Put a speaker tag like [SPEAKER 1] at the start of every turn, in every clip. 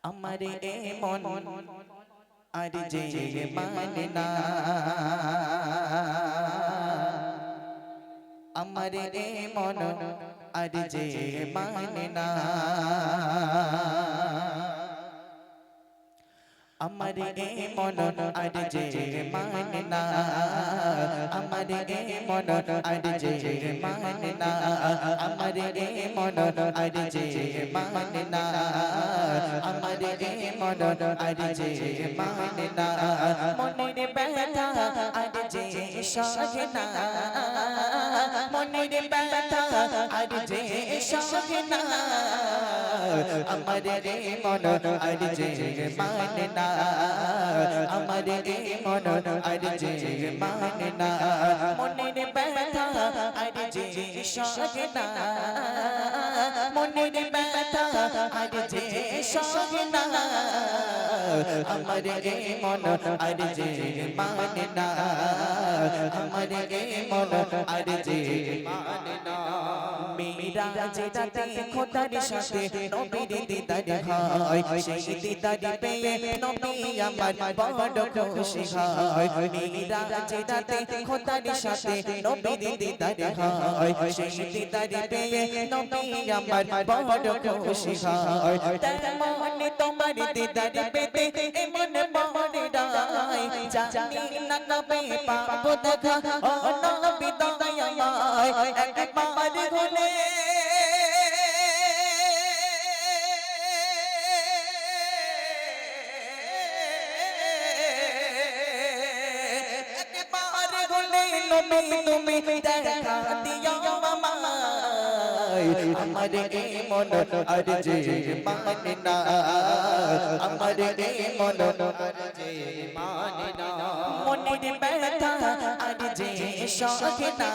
[SPEAKER 1] আমার মন আর যে মানে না, আমার মন আর যে মানে না, আমার মন আর যে মানে না, আমার মন আর যে মানে না, আমার মন আর যে মানে না, আমার মন আর যে মানে না, মনের ব্যথা আর যে সহে না, মনের ব্যথা আর যে সহে না, আমার মন আর যে মানে না, আমার মন আর যে মানে না, মনের ব্যথা আর যে সহে না, মনের ব্যথা আর যে সহে না, আমার মন আর যে মানে না, আমার মন আর যে মানে না। মেরা যেটাতে খোদার সাথে নবীর দিদার হয়, সেই দিদার পেয়ে নবী আমার বড় খুশি হয়। মেরা যেটাতে খোদার সাথে নবীর দিদার হয়, সেই দিদার পেয়ে নবী আমার বড় খুশি হয়। তেমন তোমার দিদার পেতে এমন বড় রায়, জানি না কবে পাবো দেখা ও নবী দয়াময়, একবার হলে একবার হলে নবী তুমি দেখা দিও আমায়, আমার মন আর যে মানে না, আমার মন আর যে মানে না, মনের ব্যথা আর যে সহে না,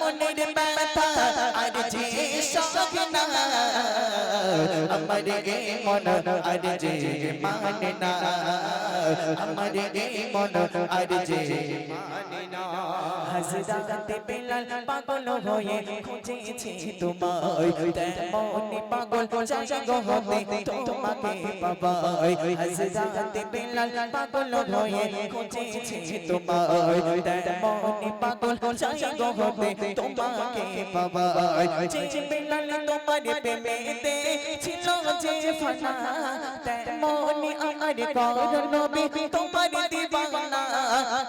[SPEAKER 1] মনের ব্যথা আর যে সহে না, আমার মন আর যে মানে না, আমার মন আর যে মানে না। হযরত বেলাল পাগল হয়ে খুঁজেছি তোমায়, তেমনি পাগল চাই গো হতে তোমাকে পাবাই। হযরত বেলাল পাগল হয়ে খুঁজেছি তোমায়, তেমনি পাগল চাই গো হতে তোমাকে পাবাই। যে বেলাল তোমার প্রেমেতে ছিল যে ফানা, তেমনি আমার করো নবী তোমার দিবানা,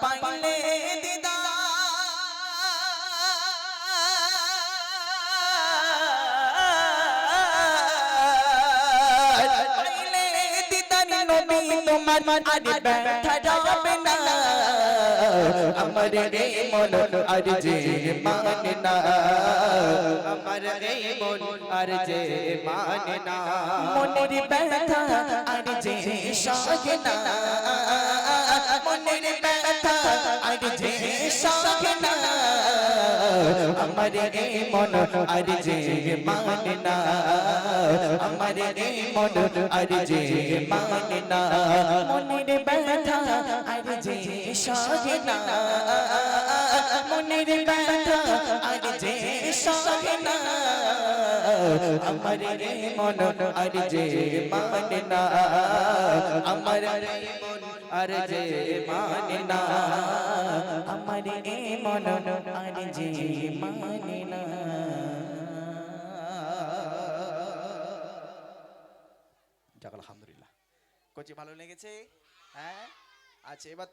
[SPEAKER 1] পাইলে দিদা পাইলে দিদার নবী তোমার আর ব্যথা যাবে না, আমার মন আর যে মানে না, আমার মন আর যে মানে না, মনের ব্যথা আর যে সহে না, মনের ব্যথা আর যে সহে না, আমার মন আর যে মানে না, আমার মন আর যে মানে না, মনের ব্যথা আর যে সহে না, মনের ব্যথা আর যে সহে না, আমার মন আর যে মানে না, আমার মন আর যে মানে না, আমার মন আর যে মানে না। যাক আলহামদুলিল্লাহ, কোচি ভালো লেগেছে? হ্যাঁ, আচ্ছা এবার